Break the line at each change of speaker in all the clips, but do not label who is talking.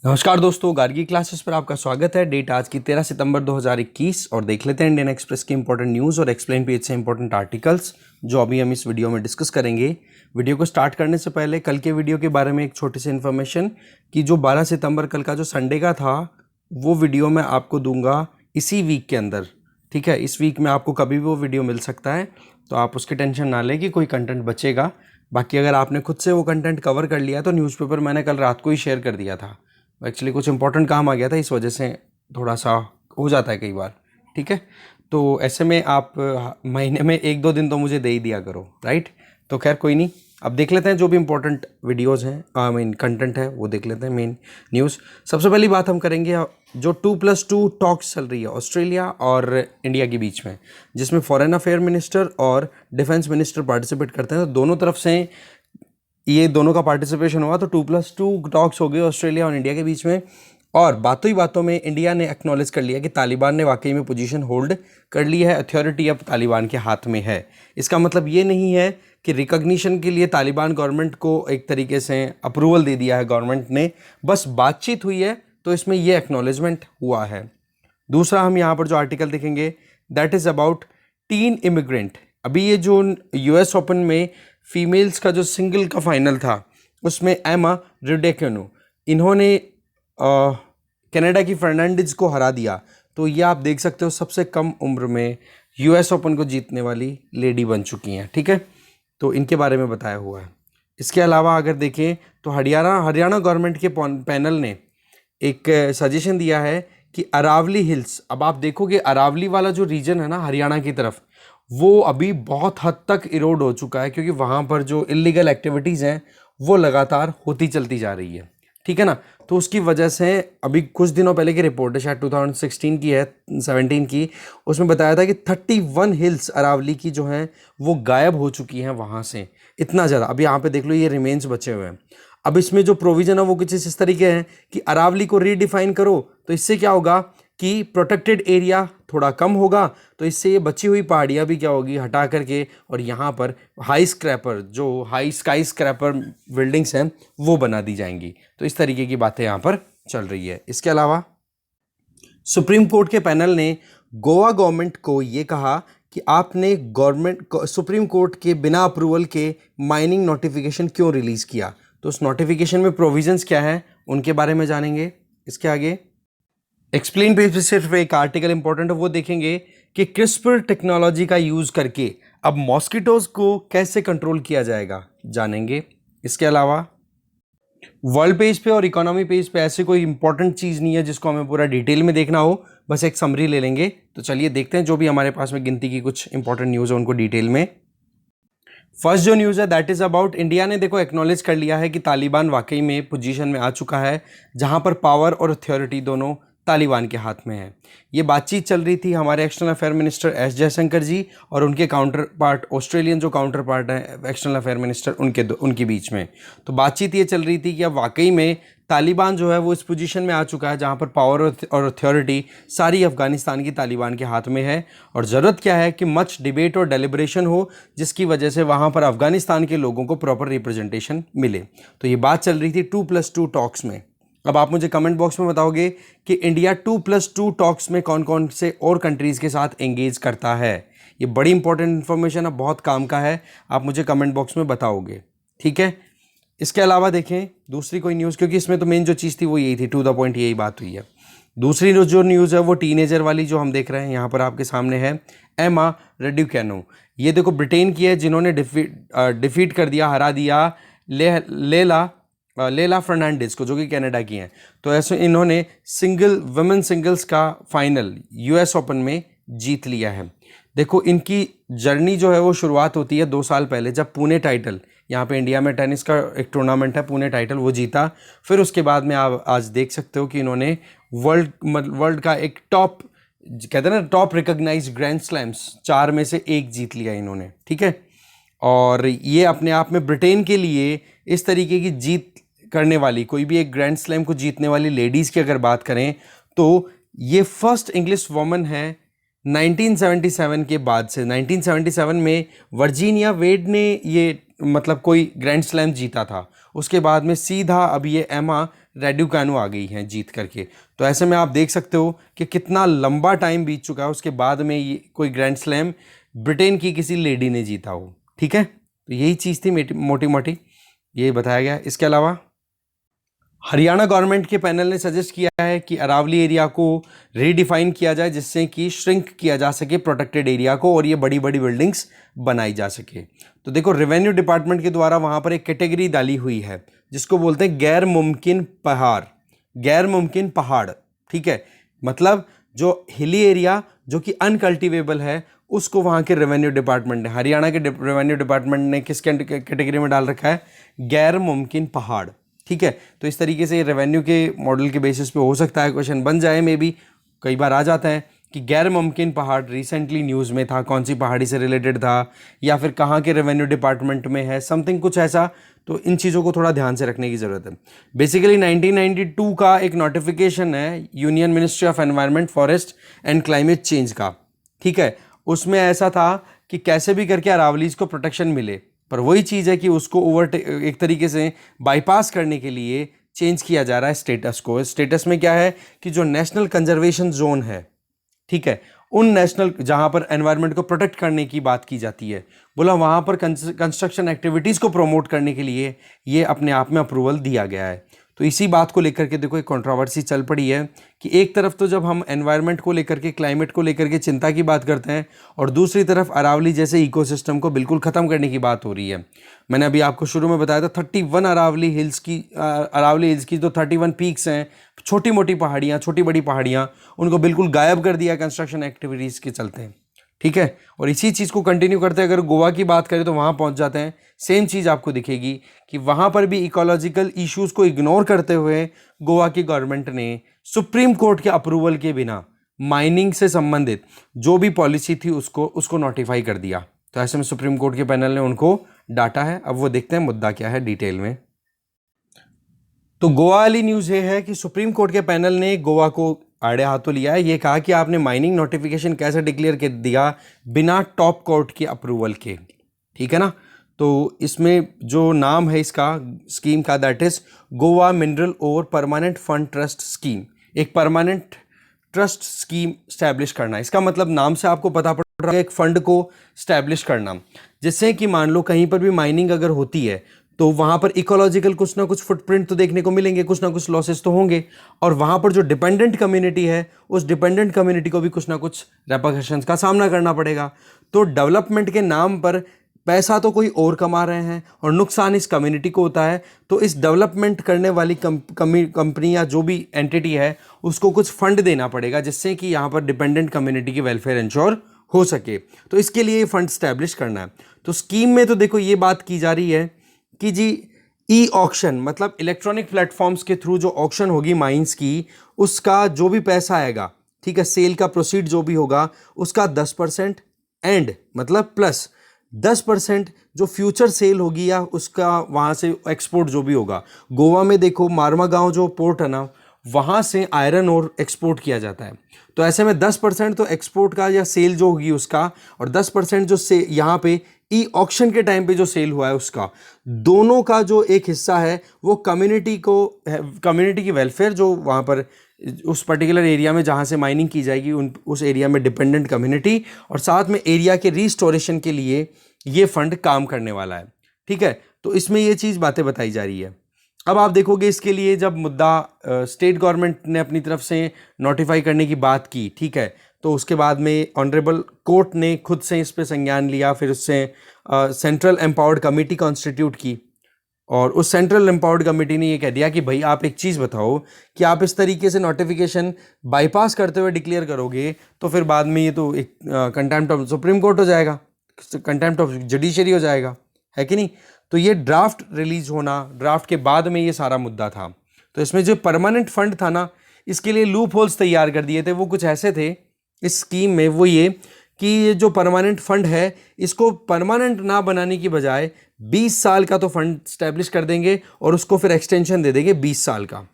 नमस्कार दोस्तों, गार्गी क्लासेस पर आपका स्वागत है। डेट आज की 13 सितंबर 2021 और देख लेते हैं इंडियन एक्सप्रेस की इंपॉर्टेंट न्यूज़ और एक्सप्लेन पेज से इंपॉर्टेंट आर्टिकल्स जो अभी हम इस वीडियो में डिस्कस करेंगे। वीडियो को स्टार्ट करने से पहले कल के वीडियो के बारे में एक छोटी सी इन्फॉर्मेशन कि जो 12 सितंबर कल का जो संडे का था वो वीडियो मैं आपको दूंगा इसी वीक के अंदर। ठीक है, इस वीक में आपको कभी भी वो वीडियो मिल सकता है, तो आप उसकी टेंशन ना लें कि कोई कंटेंट बचेगा। बाकी अगर आपने खुद से वो कंटेंट कवर कर लिया तो न्यूज़पेपर मैंने कल रात को ही शेयर कर दिया था। एक्चुअली कुछ इंपॉर्टेंट काम आ गया था, इस वजह से थोड़ा सा हो जाता है कई बार। ठीक है, तो ऐसे में आप महीने में 1-2 दिन तो मुझे दे ही दिया करो, राइट। तो खैर कोई नहीं, अब देख लेते हैं जो भी इंपॉर्टेंट वीडियोज़ हैं, मेन कंटेंट है वो देख लेते हैं। मेन न्यूज़ सबसे पहली बात हम करेंगे जो 2+2 टॉक्स चल रही है ऑस्ट्रेलिया और इंडिया के बीच में, जिसमें फॉरेन अफेयर मिनिस्टर और डिफेंस मिनिस्टर पार्टिसिपेट करते हैं। तो दोनों तरफ से ये दोनों का पार्टिसिपेशन हुआ, तो 2+2 टॉक्स हो गए ऑस्ट्रेलिया और इंडिया के बीच में। और बातों ही बातों में इंडिया ने एक्नॉलेज कर लिया कि तालिबान ने वाकई में पोजीशन होल्ड कर ली है, अथॉरिटी अब तालिबान के हाथ में है। इसका मतलब ये नहीं है कि रिकॉग्निशन के लिए तालिबान गवर्नमेंट को एक तरीके से अप्रूवल दे दिया है गवर्नमेंट ने, बस बातचीत हुई है, तो इसमें ये एक्नॉलेजमेंट हुआ है। दूसरा हम यहाँ पर जो आर्टिकल देखेंगे that is about tin immigrant. अभी ये जो US ओपन में फीमेल्स का जो सिंगल का फाइनल था उसमें एमा रेडेकोनू इन्होंने कनाडा की फर्नांडिज को हरा दिया। तो ये आप देख सकते हो सबसे कम उम्र में US ओपन को जीतने वाली लेडी बन चुकी हैं। ठीक है, तो इनके बारे में बताया हुआ है। इसके अलावा अगर देखें तो हरियाणा गवर्नमेंट के पैनल ने एक सजेशन दिया है कि अरावली हिल्स, अब आप देखोगे अरावली वाला जो रीजन है ना हरियाणा की तरफ, वो अभी बहुत हद तक इरोड हो चुका है, क्योंकि वहाँ पर जो इलीगल एक्टिविटीज़ हैं वो लगातार होती चलती जा रही है। ठीक है ना, तो उसकी वजह से अभी कुछ दिनों पहले की रिपोर्ट है, शायद 2016 की है, 17 की, उसमें बताया था कि 31 हिल्स अरावली की जो हैं वो गायब हो चुकी हैं वहाँ से। इतना ज़्यादा, अभी यहाँ पे देख लो ये रिमेन्स बचे हुए हैं। अब इसमें जो प्रोविज़न है वो कुछ इस तरीके हैं कि अरावली को रीडिफाइन करो, तो इससे क्या होगा कि प्रोटेक्टेड एरिया थोड़ा कम होगा, तो इससे ये बची हुई पहाड़ियाँ भी क्या होगी हटा करके, और यहाँ पर हाई स्काई स्क्रैपर बिल्डिंग्स हैं वो बना दी जाएंगी। तो इस तरीके की बातें यहाँ पर चल रही है। इसके अलावा सुप्रीम कोर्ट के पैनल ने गोवा गवर्नमेंट को ये कहा कि आपने सुप्रीम कोर्ट के बिना अप्रूवल के माइनिंग नोटिफिकेशन क्यों रिलीज़ किया। तो उस नोटिफिकेशन में प्रोविजंस क्या है उनके बारे में जानेंगे। इसके आगे एक्सप्लेन पेज पे सिर्फ एक आर्टिकल इंपॉर्टेंट है वो देखेंगे कि क्रिस्पर टेक्नोलॉजी का यूज़ करके अब मॉस्किटोज को कैसे कंट्रोल किया जाएगा, जानेंगे। इसके अलावा वर्ल्ड पेज पे और इकोनॉमी पेज पे ऐसे कोई इंपॉर्टेंट चीज़ नहीं है जिसको हमें पूरा डिटेल में देखना हो, बस एक समरी ले लेंगे। तो चलिए देखते हैं जो भी हमारे पास में गिनती की कुछ इंपॉर्टेंट न्यूज़ है उनको डिटेल में। फर्स्ट जो न्यूज़ है दैट इज़ अबाउट इंडिया ने देखो एक्नॉलेज कर लिया है कि तालिबान वाकई में पोजीशन में आ चुका है जहां पर पावर और अथॉरिटी दोनों तालिबान के हाथ में है। ये बातचीत चल रही थी हमारे external affair minister S Jaishankar ji और उनके काउंटर पार्ट ऑस्ट्रेलियन जो काउंटर पार्ट है एक्सटर्नल अफेयर मिनिस्टर उनके बीच में। तो बातचीत ये चल रही थी कि अब वाकई में तालिबान जो है वो इस पोजीशन में आ चुका है जहां पर पावर और अथॉरिटी सारी अफगानिस्तान की तालिबान के हाथ में है, और ज़रूरत क्या है कि मच डिबेट और डेलिब्रेशन हो जिसकी वजह से वहां पर अफगानिस्तान के लोगों को प्रॉपर रिप्रेजेंटेशन मिले। तो ये बात चल रही थी 2+2 टॉक्स में। अब आप मुझे कमेंट बॉक्स में बताओगे कि इंडिया 2+2 टॉक्स में कौन कौन से और कंट्रीज़ के साथ एंगेज करता है। ये बड़ी इंपॉर्टेंट इन्फॉर्मेशन है, बहुत काम का है, आप मुझे कमेंट बॉक्स में बताओगे। ठीक है, इसके अलावा देखें दूसरी कोई न्यूज़, क्योंकि इसमें तो मेन जो चीज़ थी वो यही थी, टू द पॉइंट यही बात हुई है। दूसरी जो न्यूज़ है वो टीनेजर वाली जो हम देख रहे हैं यहाँ पर आपके सामने है, एमा रेड्यूकेनो। ये देखो ब्रिटेन की है जिन्होंने डिफीट कर दिया, हरा दिया लेला फर्नांडिस को जो कि कनाडा की हैं। तो ऐसे इन्होंने वुमेन सिंगल्स का फाइनल US ओपन में जीत लिया है। देखो इनकी जर्नी जो है वो शुरुआत होती है 2 साल पहले जब पुणे टाइटल, यहाँ पे इंडिया में टेनिस का एक टूर्नामेंट है पुणे टाइटल, वो जीता। फिर उसके बाद में आप आज देख सकते हो कि इन्होंने वर्ल्ड का एक टॉप, कहते हैं ना टॉप रिकॉग्नाइज्ड ग्रैंड स्लैम्स 4 में से 1 जीत लिया इन्होंने। ठीक है, और ये अपने आप में ब्रिटेन के लिए इस तरीके की जीत करने वाली कोई भी एक ग्रैंड स्लैम को जीतने वाली लेडीज़ की अगर बात करें तो ये फर्स्ट इंग्लिश वुमन है 1977 के बाद से। 1977 में वर्जीनिया वेड ने ये मतलब कोई ग्रैंड स्लैम जीता था, उसके बाद में सीधा अब ये एमा रैड्यूकानो आ गई हैं जीत करके। तो ऐसे में आप देख सकते हो कि कितना लंबा टाइम बीत चुका है उसके बाद में ये कोई ग्रैंड स्लैम ब्रिटेन की किसी लेडी ने जीता हो। ठीक है, तो यही चीज़ थी मोटी मोटी ये बताया गया। इसके अलावा हरियाणा गवर्नमेंट के पैनल ने सजेस्ट किया है कि अरावली एरिया को रीडिफाइन किया जाए जिससे कि श्रिंक किया जा सके प्रोटेक्टेड एरिया को और ये बड़ी बड़ी बिल्डिंग्स बनाई जा सके। तो देखो रेवेन्यू डिपार्टमेंट के द्वारा वहाँ पर एक कैटेगरी डाली हुई है जिसको बोलते हैं गैर मुमकिन पहाड़, गैर मुमकिन पहाड़। ठीक है, मतलब जो हिली एरिया जो कि अनकल्टिवेबल है उसको वहाँ के रेवेन्यू डिपार्टमेंट ने, हरियाणा के रेवेन्यू डिपार्टमेंट ने किस कैटेगरी में डाल रखा है? गैर मुमकिन पहाड़। ठीक है, तो इस तरीके से रेवेन्यू के मॉडल के बेसिस पे हो सकता है क्वेश्चन बन जाए, मे बी कई बार आ जाता है कि गैर मुमकिन पहाड़ रिसेंटली न्यूज़ में था, कौन सी पहाड़ी से रिलेटेड था या फिर कहाँ के रेवेन्यू डिपार्टमेंट में है, समथिंग कुछ ऐसा। तो इन चीज़ों को थोड़ा ध्यान से रखने की ज़रूरत है। बेसिकली 1992 का एक नोटिफिकेशन है union ministry of environment forest and climate change का। ठीक है, उसमें ऐसा था कि कैसे भी करके अरावलीज को प्रोटेक्शन मिले, पर वही चीज़ है कि उसको एक तरीके से बाईपास करने के लिए चेंज किया जा रहा है स्टेटस को। स्टेटस में क्या है कि जो नेशनल कंजर्वेशन जोन है, ठीक है, उन नेशनल जहां पर एनवायरनमेंट को प्रोटेक्ट करने की बात की जाती है, बोला वहां पर कंस्ट्रक्शन एक्टिविटीज़ को प्रमोट करने के लिए ये अपने आप में अप्रूवल दिया गया है। तो इसी बात को लेकर के देखो एक कंट्रोवर्सी चल पड़ी है कि एक तरफ तो जब हम एनवायरनमेंट को लेकर के, क्लाइमेट को लेकर के चिंता की बात करते हैं और दूसरी तरफ अरावली जैसे इकोसिस्टम को बिल्कुल ख़त्म करने की बात हो रही है। मैंने अभी आपको शुरू में बताया था 31 अरावली हिल्स की जो 31 पीक्स हैं, छोटी मोटी पहाड़ियाँ, छोटी बड़ी पहाड़ियाँ, उनको बिल्कुल गायब कर दिया कंस्ट्रक्शन एक्टिविटीज़ के चलते। ठीक है, और इसी चीज़ को कंटिन्यू करते हैं अगर गोवा की बात करें तो वहाँ पहुँच जाते हैं, सेम चीज़ आपको दिखेगी कि वहाँ पर भी इकोलॉजिकल इश्यूज़ को इग्नोर करते हुए गोवा की गवर्नमेंट ने सुप्रीम कोर्ट के अप्रूवल के बिना माइनिंग से संबंधित जो भी पॉलिसी थी उसको नोटिफाई कर दिया। तो ऐसे में सुप्रीम कोर्ट के पैनल ने उनको डांटा है। अब वो देखते हैं मुद्दा क्या है डिटेल में। तो गोवा वाली न्यूज़ ये है कि सुप्रीम कोर्ट के पैनल ने गोवा को आड़े हाथों लिया है। ये कहा कि आपने माइनिंग नोटिफिकेशन कैसे डिक्लेयर कर दिया बिना टॉप कोर्ट के अप्रूवल के। ठीक है ना, तो इसमें जो नाम है इसका स्कीम का, दैट इज गोवा मिनरल और परमानेंट फंड ट्रस्ट स्कीम। एक परमानेंट ट्रस्ट स्कीम स्टैब्लिश करना, इसका मतलब नाम से आपको पता पड़ रहा है एक फंड को स्टैब्लिश करना, जिससे कि मान लो कहीं पर भी माइनिंग अगर होती है तो वहाँ पर इकोलॉजिकल कुछ ना कुछ फुटप्रिंट तो देखने को मिलेंगे, कुछ ना कुछ लॉसेस तो होंगे, और वहाँ पर जो डिपेंडेंट कम्युनिटी है उस डिपेंडेंट कम्युनिटी को भी कुछ ना कुछ रेपरकशंस का सामना करना पड़ेगा। तो डेवलपमेंट के नाम पर पैसा तो कोई और कमा रहे हैं और नुकसान इस कम्युनिटी को होता है, तो इस डेवलपमेंट करने वाली कंपनी या जो भी एंटिटी है उसको कुछ फंड देना पड़ेगा जिससे कि यहाँ पर डिपेंडेंट कम्युनिटी की वेलफेयर इंश्योर हो सके। तो इसके लिए ये फंड स्टैब्लिश करना है। तो स्कीम में तो देखो ये बात की जा रही है कि जी ई ऑक्शन, मतलब इलेक्ट्रॉनिक प्लेटफॉर्म्स के थ्रू जो ऑक्शन होगी माइंस की, उसका जो भी पैसा आएगा, ठीक है, सेल का प्रोसीड जो भी होगा उसका 10% एंड मतलब प्लस 10% जो फ्यूचर सेल होगी या उसका वहाँ से एक्सपोर्ट जो भी होगा। गोवा में देखो मारमा गांव जो पोर्ट है ना, वहाँ से आयरन और एक्सपोर्ट किया जाता है। तो ऐसे में 10% तो एक्सपोर्ट का या सेल जो होगी उसका, और 10% जो से यहाँ पे ई ऑक्शन के टाइम पे जो सेल हुआ है उसका, दोनों का जो एक हिस्सा है वो कम्युनिटी की वेलफेयर, जो वहाँ पर उस पर्टिकुलर एरिया में जहाँ से माइनिंग की जाएगी उस एरिया में डिपेंडेंट कम्युनिटी, और साथ में एरिया के रिस्टोरेशन के लिए ये फंड काम करने वाला है। ठीक है, तो इसमें ये चीज़ बातें बताई जा रही है। अब आप देखोगे इसके लिए जब मुद्दा स्टेट गवर्नमेंट ने अपनी तरफ से नोटिफाई करने की बात की, ठीक है, तो उसके बाद में ऑनरेबल कोर्ट ने खुद से इस पे संज्ञान लिया, फिर उससे सेंट्रल एम्पावर्ड कमेटी कॉन्स्टिट्यूट की, और उस सेंट्रल एम्पावर्ड कमेटी ने ये कह दिया कि भाई आप एक चीज़ बताओ कि आप इस तरीके से नोटिफिकेशन बाईपास करते हुए डिक्लेयर करोगे तो फिर बाद में ये तो एक कंटेम्प्ट ऑफ सुप्रीम कोर्ट हो जाएगा, कंटेम्प्ट ऑफ जुडिशरी हो जाएगा, है कि नहीं। तो ये ड्राफ्ट रिलीज होना, ड्राफ्ट के बाद में ये सारा मुद्दा था। तो इसमें जो परमानेंट फंड था ना, इसके लिए लूप होल्स तैयार कर दिए थे। वो कुछ ऐसे थे इस स्कीम में, वो ये कि ये जो परमानेंट फंड है इसको परमानेंट ना बनाने की बजाय 20 साल का तो फंड स्टैब्लिश कर देंगे और उसको फिर एक्सटेंशन दे देंगे 20 साल का।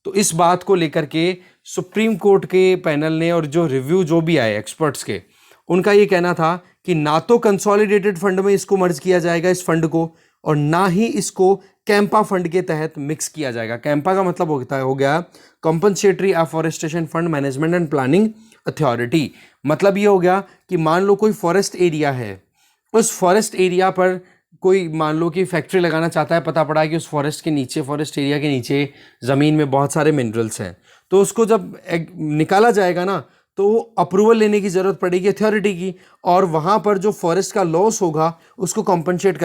तो इस बात को लेकर के सुप्रीम कोर्ट के पैनल ने, और जो रिव्यू जो भी आए एक्सपर्ट्स के, उनका ये कहना था कि ना तो कंसोलिडेटेड फंड में इसको मर्ज किया जाएगा इस फंड को, और ना ही इसको कैंपा फंड के तहत मिक्स किया जाएगा। कैंपा का मतलब हो गया compensatory afforestation fund management and planning authority. मतलब ये हो गया कि मान लो कोई फॉरेस्ट एरिया है, उस फॉरेस्ट एरिया पर कोई मान लो कि फैक्ट्री लगाना चाहता है, पता पड़ा कि उस फॉरेस्ट के नीचे, फॉरेस्ट एरिया के नीचे ज़मीन में बहुत सारे मिनरल्स हैं, तो उसको जब निकाला जाएगा ना तो अप्रूवल लेने की ज़रूरत पड़ेगी अथॉरिटी की, और वहाँ पर जो फॉरेस्ट का लॉस होगा उसको कॉम्पनसेट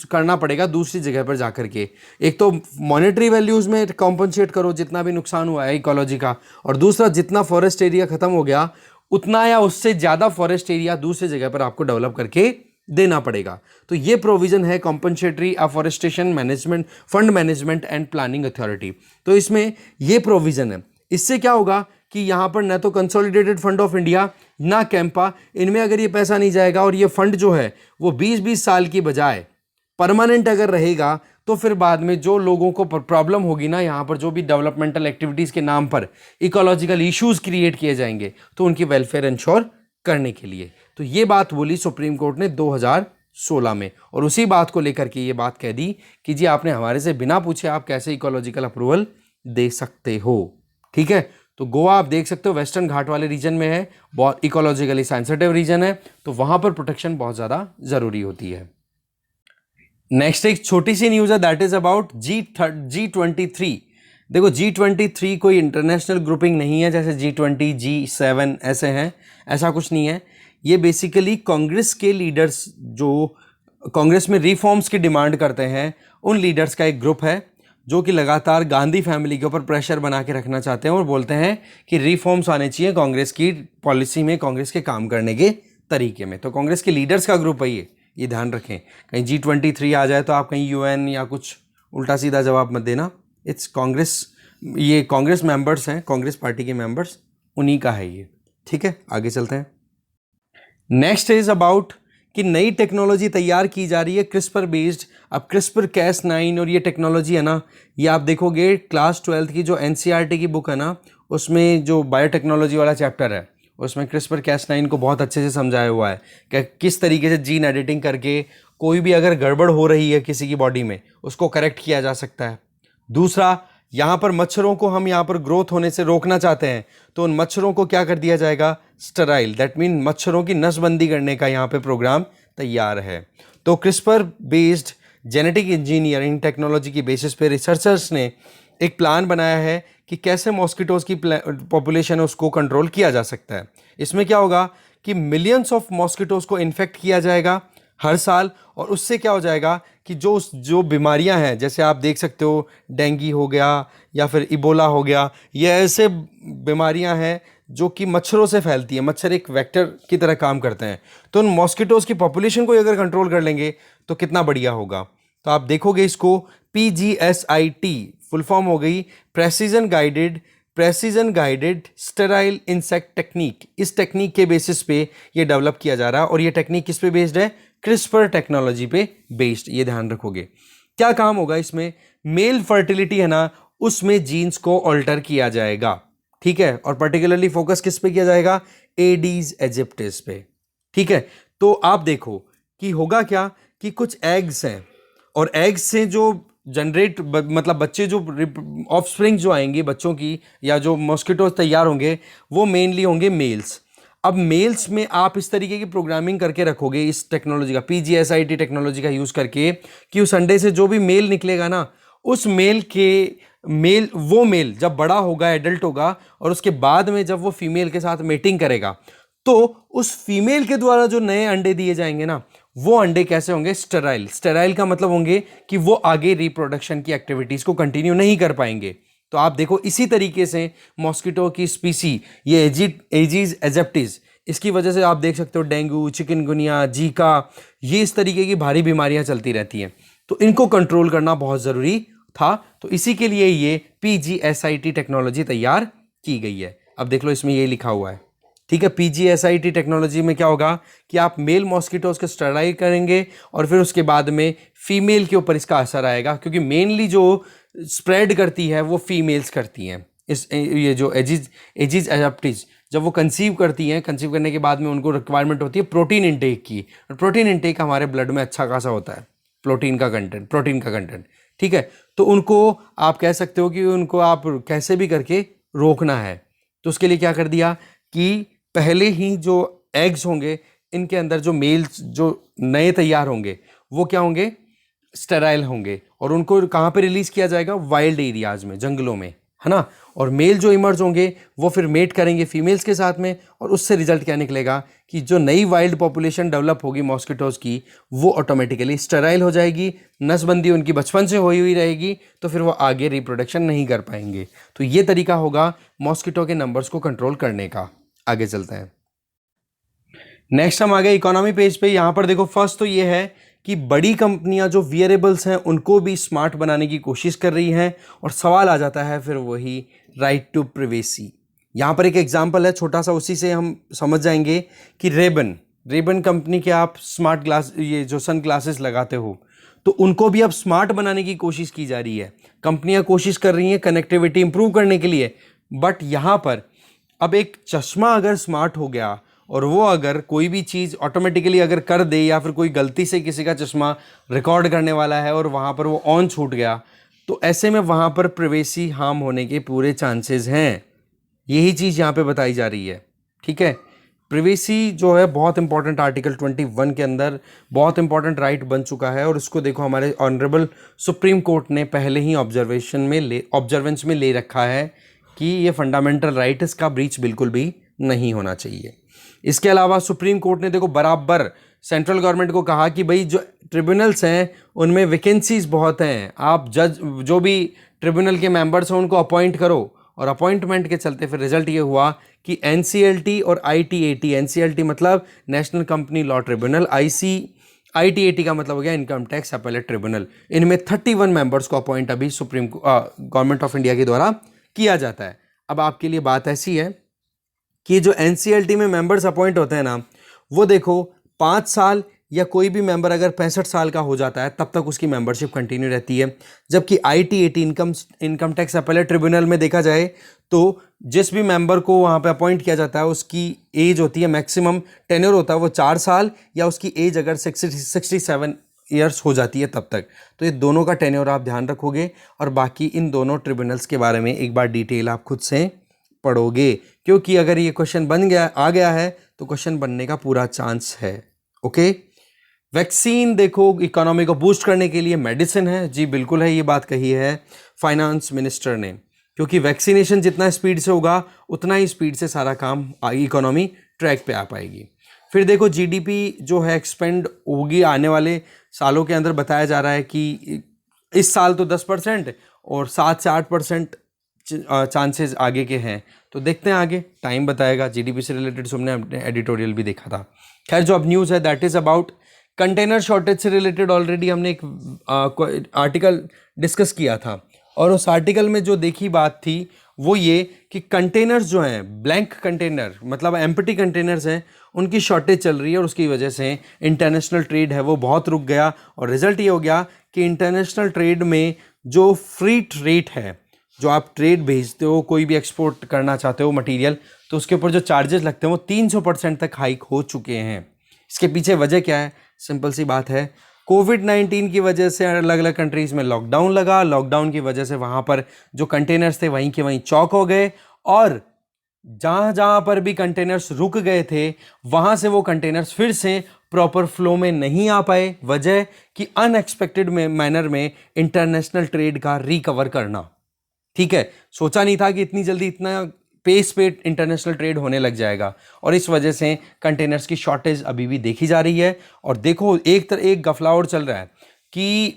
करना पड़ेगा दूसरी जगह पर जाकर के। एक तो मॉनेटरी वैल्यूज़ में कॉम्पनसेट करो जितना भी नुकसान हुआ है इकोलॉजी का, और दूसरा जितना फॉरेस्ट एरिया ख़त्म हो गया उतना या उससे ज़्यादा फॉरेस्ट एरिया दूसरी जगह पर आपको डेवलप करके देना पड़ेगा। तो ये प्रोविजन है compensatory afforestation management fund management and planning authority. तो इसमें ये प्रोविजन है। इससे क्या होगा कि यहाँ पर ना तो कंसोलिडेटेड फंड ऑफ इंडिया ना कैंपा, इनमें अगर ये पैसा नहीं जाएगा और ये फंड जो है वो 20-20 साल की बजाय परमानेंट अगर रहेगा, तो फिर बाद में जो लोगों को प्रॉब्लम होगी ना, यहाँ पर जो भी डेवलपमेंटल एक्टिविटीज़ के नाम पर इकोलॉजिकल इश्यूज क्रिएट किए जाएंगे, तो उनकी वेलफेयर इंश्योर करने के लिए। तो ये बात बोली सुप्रीम कोर्ट ने 2016 में, और उसी बात को लेकर के ये बात कह दी कि जी आपने हमारे से बिना पूछे आप कैसे इकोलॉजिकल अप्रूवल दे सकते हो। ठीक है, तो गोवा आप देख सकते हो वेस्टर्न घाट वाले रीजन में है, बहुत इकोलॉजिकली सेंसिटिव रीजन है, तो वहां पर प्रोटेक्शन बहुत ज़्यादा ज़रूरी होती है। नेक्स्ट एक छोटी सी न्यूज़ है, दैट इज अबाउट G23। देखो G23 कोई इंटरनेशनल ग्रुपिंग नहीं है जैसे G20 G7 ऐसे हैं, ऐसा कुछ नहीं है। ये बेसिकली कांग्रेस के लीडर्स जो कांग्रेस में रिफॉर्म्स की डिमांड करते हैं, उन लीडर्स का एक ग्रुप है जो कि लगातार गांधी फैमिली के ऊपर प्रेशर बना के रखना चाहते हैं और बोलते हैं कि रिफॉर्म्स आने चाहिए कांग्रेस की पॉलिसी में, कांग्रेस के काम करने के तरीके में। तो कांग्रेस के लीडर्स का ग्रुप है ये ध्यान रखें। कहीं G23 आ जाए तो आप कहीं UN या कुछ उल्टा सीधा जवाब मत देना। इट्स कांग्रेस, ये कांग्रेस मेंबर्स हैं, कांग्रेस पार्टी के मेंबर्स, उन्हीं का है ये। ठीक है, आगे चलते हैं। नेक्स्ट इज अबाउट कि नई टेक्नोलॉजी तैयार की जा रही है क्रिस्पर बेस्ड। अब क्रिस्पर Cas9 और ये टेक्नोलॉजी है ना, ये आप देखोगे क्लास 12 की जो NCERT की बुक है ना, उसमें जो बायोटेक्नोलॉजी वाला चैप्टर है उसमें क्रिस्पर Cas9 को बहुत अच्छे से समझाया हुआ है कि किस तरीके से जीन एडिटिंग करके कोई भी अगर गड़बड़ हो रही है किसी की बॉडी में उसको करेक्ट किया जा सकता है। दूसरा, यहाँ पर मच्छरों को हम यहाँ पर ग्रोथ होने से रोकना चाहते हैं, तो उन मच्छरों को क्या कर दिया जाएगा, स्टेराइल, दैट मीन मच्छरों की नसबंदी करने का यहाँ पे प्रोग्राम तैयार है। तो CRISPR based genetic engineering technology की बेसिस पे रिसर्चर्स ने एक प्लान बनाया है कि कैसे मॉस्किटोज़ की पॉपुलेशन है उसको कंट्रोल किया जा सकता है। इसमें क्या होगा कि मिलियंस ऑफ मॉस्किटोज़ को इन्फेक्ट किया जाएगा हर साल, और उससे क्या हो जाएगा कि जो बीमारियां हैं, जैसे आप देख सकते हो डेंगू हो गया या फिर इबोला हो गया, ये ऐसे बीमारियां हैं जो कि मच्छरों से फैलती है, मच्छर एक वेक्टर की तरह काम करते हैं। तो उन मॉस्किटोज़ की पॉपुलेशन को अगर कंट्रोल कर लेंगे तो कितना बढ़िया होगा। तो आप देखोगे इसको PGSIT फुल फॉर्म हो गई precision guided sterile insect technique. इस टेक्निक के बेसिस पे ये डेवलप किया जा रहा है, और ये टेक्निक किस पे बेस्ड है, क्रिस्पर टेक्नोलॉजी पे बेस्ड। ये ध्यान रखोगे। क्या काम होगा इसमें, मेल फर्टिलिटी है ना, उसमें जीन्स को ऑल्टर किया जाएगा। ठीक है, और पर्टिकुलरली फोकस किस पे किया जाएगा, एडीज एजिप्टिस पे। ठीक है, तो आप देखो कि होगा क्या कि कुछ एग्स हैं, और एग्स से जो जनरेट मतलब बच्चे जो ऑफस्प्रिंग जो आएंगे बच्चों की, या जो मॉस्किटोज तैयार होंगे, वो मेनली होंगे मेल्स। अब मेल्स में आप इस तरीके की प्रोग्रामिंग करके रखोगे इस टेक्नोलॉजी का, PGSIT टेक्नोलॉजी का यूज़ करके, कि उस अंडे से जो भी मेल निकलेगा ना, उस वो मेल जब बड़ा होगा, एडल्ट होगा, और उसके बाद में जब वो फीमेल के साथ मेटिंग करेगा, तो उस फीमेल के द्वारा जो नए अंडे दिए जाएंगे ना, वो अंडे कैसे होंगे, स्टेराइल। स्टेराइल का मतलब होंगे कि वो आगे रिप्रोडक्शन की एक्टिविटीज़ को कंटिन्यू नहीं कर पाएंगे। तो आप देखो इसी तरीके से मॉस्किटो की स्पीसी, ये एजीज एजिप्टिस, इसकी वजह से आप देख सकते हो डेंगू, चिकनगुनिया, जीका, ये इस तरीके की भारी बीमारियां चलती रहती हैं। तो इनको कंट्रोल करना बहुत ज़रूरी था, तो इसी के लिए ये PGSIT टेक्नोलॉजी तैयार की गई है। अब देख लो इसमें ये लिखा हुआ है। ठीक है, PGSIT टेक्नोलॉजी में क्या होगा कि आप मेल मॉस्किटोज को स्टेराइल करेंगे, और फिर उसके बाद में फीमेल के ऊपर इसका असर आएगा, क्योंकि मेनली जो स्प्रेड करती है वो फीमेल्स करती हैं। ये जो एजिज एजिप्टिस जब वो कंसीव करती हैं, कंसीव करने के बाद में उनको रिक्वायरमेंट होती है प्रोटीन इंटेक की, और प्रोटीन इंटेक हमारे ब्लड में अच्छा खासा होता है। प्रोटीन का कंटेंट, ठीक है। तो उनको आप कह सकते हो कि उनको आप कैसे भी करके रोकना है। तो उसके लिए क्या कर दिया कि पहले ही जो एग्स होंगे इनके अंदर जो मेल्स जो नए तैयार होंगे वो क्या होंगे, स्टेराइल होंगे, और उनको कहाँ पे रिलीज किया जाएगा, वाइल्ड एरियाज में, जंगलों में, है ना। और मेल जो इमर्ज होंगे वो फिर मेट करेंगे फीमेल्स के साथ में, और उससे रिजल्ट क्या निकलेगा कि जो नई वाइल्ड पॉपुलेशन डेवलप होगी मॉस्किटोज की वो ऑटोमेटिकली स्टेराइल हो जाएगी, नसबंदी उनकी बचपन से हुई रहेगी, तो फिर वो आगे रिप्रोडक्शन नहीं कर पाएंगे। तो ये तरीका होगा मॉस्किटो के नंबर्स को कंट्रोल करने का। आगे चलते हैं। नेक्स्ट हम आ गए इकोनॉमी पेज पे। यहाँ पर देखो फर्स्ट तो ये है कि बड़ी कंपनियां जो वियरेबल्स हैं उनको भी स्मार्ट बनाने की कोशिश कर रही हैं, और सवाल आ जाता है फिर वही राइट टू प्रिवेसी। यहाँ पर एक एग्जांपल है छोटा सा, उसी से हम समझ जाएंगे कि रेबन कंपनी के आप स्मार्ट ग्लास, ये जो सन ग्लासेस लगाते हो, तो उनको भी अब स्मार्ट बनाने की कोशिश की जा रही है। कंपनियां कोशिश कर रही हैं कनेक्टिविटी इंप्रूव करने के लिए, बट यहाँ पर अब एक चश्मा अगर स्मार्ट हो गया और वो अगर कोई भी चीज़ ऑटोमेटिकली अगर कर दे, या फिर कोई गलती से किसी का चश्मा रिकॉर्ड करने वाला है और वहाँ पर वो ऑन छूट गया, तो ऐसे में वहाँ पर प्राइवेसी हार्म होने के पूरे चांसेस हैं। यही चीज़ यहाँ पे बताई जा रही है, ठीक है। प्राइवेसी जो है बहुत इंपॉर्टेंट, आर्टिकल 21 के अंदर बहुत इंपॉर्टेंट राइट बन चुका है, और उसको देखो हमारे ऑनरेबल सुप्रीम कोर्ट ने पहले ही ऑब्जर्वेंस में ले रखा है कि ये फंडामेंटल राइट, इसका ब्रीच बिल्कुल भी नहीं होना चाहिए। इसके अलावा सुप्रीम कोर्ट ने देखो बराबर सेंट्रल गवर्नमेंट को कहा कि भाई जो ट्रिब्यूनल्स हैं उनमें वैकेंसीज बहुत हैं, आप जज जो भी ट्रिब्यूनल के मेंबर्स हैं उनको अपॉइंट करो। और अपॉइंटमेंट के चलते फिर रिजल्ट ये हुआ कि एनसीएलटी और आईटीएटी, एनसीएलटी मतलब national company law tribunal, ITAT का मतलब हो गया इनकम टैक्स अपीलेट ट्रिब्यूनल, इनमें 31 मेंबर्स को अपॉइंट अभी सुप्रीम गवर्नमेंट ऑफ इंडिया के द्वारा किया जाता है। अब आपके लिए बात ऐसी है कि जो एनसीएलटी में मेंबर्स अपॉइंट होते हैं ना, वो देखो 5 साल या कोई भी मेंबर अगर 65 साल का हो जाता है तब तक उसकी मेंबरशिप कंटिन्यू रहती है। जबकि ITAT income tax appellate tribunal में देखा जाए तो जिस भी मेंबर को वहाँ पे अपॉइंट किया जाता है उसकी एज होती है, मैक्सिमम टेन्योर होता है वो 4 साल, या उसकी एज अगर 67 ईयर्स हो जाती है तब तक। तो ये दोनों का टेन्योर आप ध्यान रखोगे, और बाकी इन दोनों ट्रिब्यूनल्स के बारे में एक बार डिटेल आप खुद से पढ़ोगे, क्योंकि अगर ये क्वेश्चन आ गया है तो क्वेश्चन बनने का पूरा चांस है। ओके। वैक्सीन देखो इकोनॉमी को बूस्ट करने के लिए मेडिसिन है, जी बिल्कुल है, ये बात कही है फाइनेंस मिनिस्टर ने, क्योंकि वैक्सीनेशन जितना स्पीड से होगा उतना ही स्पीड से सारा काम इकोनॉमी ट्रैक पे आ पाएगी। फिर देखो जीडीपी जो है एक्सपेंड होगी आने वाले सालों के अंदर, बताया जा रहा है कि इस साल तो 10% और 7 से 8% चांसेस आगे के हैं। तो देखते हैं आगे, टाइम बताएगा। जीडीपी से रिलेटेड हमने एडिटोरियल भी देखा था। खैर जो अब न्यूज़ है that is about container shortage से रिलेटेड ऑलरेडी हमने एक आर्टिकल डिस्कस किया था, और उस आर्टिकल में जो देखी बात थी वो ये कि कंटेनर्स जो हैं, ब्लैंक कंटेनर मतलब एम्प्टी कंटेनर्स हैं, उनकी शॉर्टेज चल रही है, और उसकी वजह से इंटरनेशनल ट्रेड है वो बहुत रुक गया। और रिजल्ट ये हो गया कि इंटरनेशनल ट्रेड में जो फ्रीट रेट है, जो आप ट्रेड भेजते हो, कोई भी एक्सपोर्ट करना चाहते हो मटेरियल, तो उसके ऊपर जो चार्जेस लगते हैं वो 300% तक हाइक हो चुके हैं। इसके पीछे वजह क्या है? सिंपल सी बात है, कोविड-19 की वजह से अलग अलग कंट्रीज़ में लॉकडाउन लगा। लॉकडाउन की वजह से वहाँ पर जो कंटेनर्स थे वहीं के वहीं चौक हो गए, और जहाँ जहाँ पर भी कंटेनर्स रुक गए थे वहाँ से वो कंटेनर्स फिर से प्रॉपर फ्लो में नहीं आ पाए। वजह कि अनएक्सपेक्टेड मैनर में इंटरनेशनल ट्रेड का रिकवर करना, ठीक है। सोचा नहीं था कि इतनी जल्दी इतना पेस पे इंटरनेशनल ट्रेड होने लग जाएगा, और इस वजह से कंटेनर्स की शॉर्टेज अभी भी देखी जा रही है। और देखो एक गफला और चल रहा है कि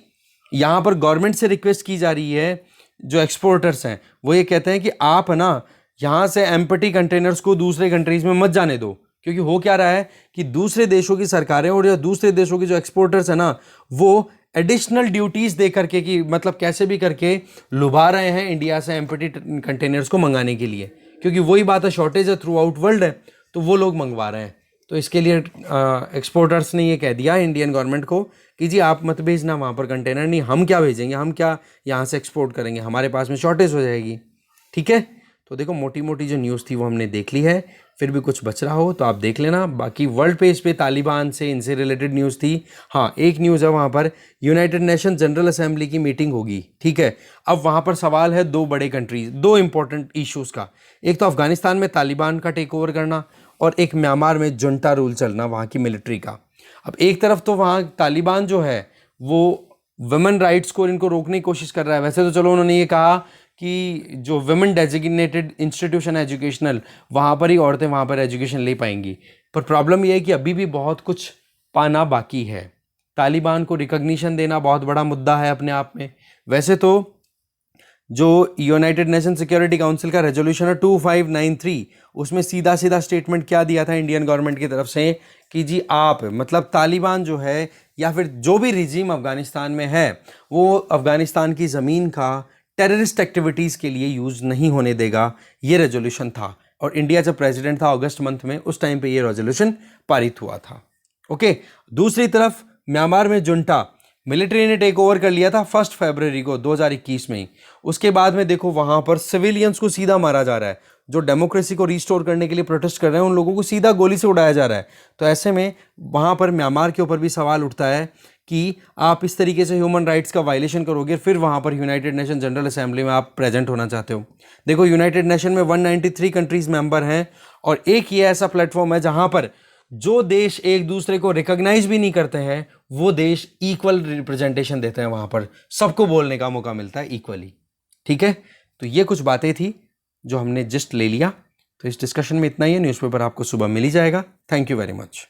यहाँ पर गवर्नमेंट से रिक्वेस्ट की जा रही है, जो एक्सपोर्टर्स हैं वो ये कहते हैं कि आप ना यहाँ से एम्प्टी कंटेनर्स को दूसरे कंट्रीज में मत जाने दो, क्योंकि हो क्या रहा है कि दूसरे देशों की सरकारें और या दूसरे देशों के जो एक्सपोर्टर्स हैं ना, वो एडिशनल ड्यूटीज़ दे करके, कि मतलब कैसे भी करके लुभा रहे हैं इंडिया से एम्प्टी कंटेनर्स को मंगाने के लिए, क्योंकि वही बात है, शॉर्टेज है थ्रू आउट वर्ल्ड है, तो वो लोग मंगवा रहे हैं। तो इसके लिए एक्सपोर्टर्स ने ये कह दिया इंडियन गवर्नमेंट को कि जी आप मत भेजना वहाँ पर कंटेनर, नहीं हम क्या भेजेंगे, हम क्या यहाँ से एक्सपोर्ट करेंगे, हमारे पास में शॉर्टेज हो जाएगी, ठीक है। तो देखो मोटी मोटी जो न्यूज़ थी वो हमने देख ली है, फिर भी कुछ बच रहा हो तो आप देख लेना। बाकी वर्ल्ड पेज पे तालिबान से इनसे रिलेटेड न्यूज़ थी। हाँ, एक न्यूज़ है वहाँ पर, यूनाइटेड नेशन जनरल असेंबली की मीटिंग होगी, ठीक है। अब वहाँ पर सवाल है दो बड़े कंट्रीज, दो इंपॉर्टेंट इश्यूज़ का। एक तो अफगानिस्तान में तालिबान का टेक ओवर करना, और एक म्यांमार में जुंटा रूल चलना वहाँ की मिलिट्री का। अब एक तरफ तो वहाँ तालिबान जो है वो वुमेन राइट्स को इनको रोकने की कोशिश कर रहा है। वैसे तो चलो उन्होंने ये कहा कि जो वुमेन डेजिग्नेटेड इंस्टीट्यूशन है एजुकेशनल, वहाँ पर ही औरतें वहाँ पर एजुकेशन ले पाएंगी, पर प्रॉब्लम यह है कि अभी भी बहुत कुछ पाना बाकी है। तालिबान को रिकॉग्निशन देना बहुत बड़ा मुद्दा है अपने आप में। वैसे तो जो यूनाइटेड नेशन सिक्योरिटी काउंसिल का रेजोल्यूशन है 2593, उसमें सीधा सीधा स्टेटमेंट क्या दिया था इंडियन गवर्नमेंट की तरफ से कि जी आप मतलब तालिबान जो है या फिर जो भी रिजीम अफगानिस्तान में है वो अफगानिस्तान की ज़मीन का टेररिस्ट एक्टिविटीज़ के लिए यूज़ नहीं होने देगा। ये रेजोल्यूशन था, और इंडिया जब प्रेसिडेंट था अगस्त मंथ में, उस टाइम पे ये रेजोल्यूशन पारित हुआ था। ओके, दूसरी तरफ म्यांमार में जुंटा मिलिट्री ने टेक ओवर कर लिया था 1 फरवरी को 2021 में ही। उसके बाद में देखो वहां पर सिविलियंस को सीधा मारा जा रहा है, जो डेमोक्रेसी को रिस्टोर करने के लिए प्रोटेस्ट कर रहे हैं उन लोगों को सीधा गोली से उड़ाया जा रहा है। तो ऐसे में वहां पर म्यांमार के ऊपर भी सवाल उठता है कि आप इस तरीके से ह्यूमन राइट्स का वायलेशन करोगे, फिर वहां पर यूनाइटेड नेशन जनरल असेंबली में आप प्रेजेंट होना चाहते हो। देखो यूनाइटेड नेशन में 193 कंट्रीज मेंबर हैं, और एक ये ऐसा प्लेटफॉर्म है जहां पर जो देश एक दूसरे को रिकॉग्नाइज भी नहीं करते हैं वो देश इक्वल रिप्रेजेंटेशन देते हैं, वहां पर सबको बोलने का मौका मिलता है इक्वली। ठीक है, तो ये कुछ बातें थी जो हमने जस्ट ले लिया। तो इस डिस्कशन में इतना ही है। न्यूज़पेपर आपको सुबह मिल ही जाएगा। Thank you very much.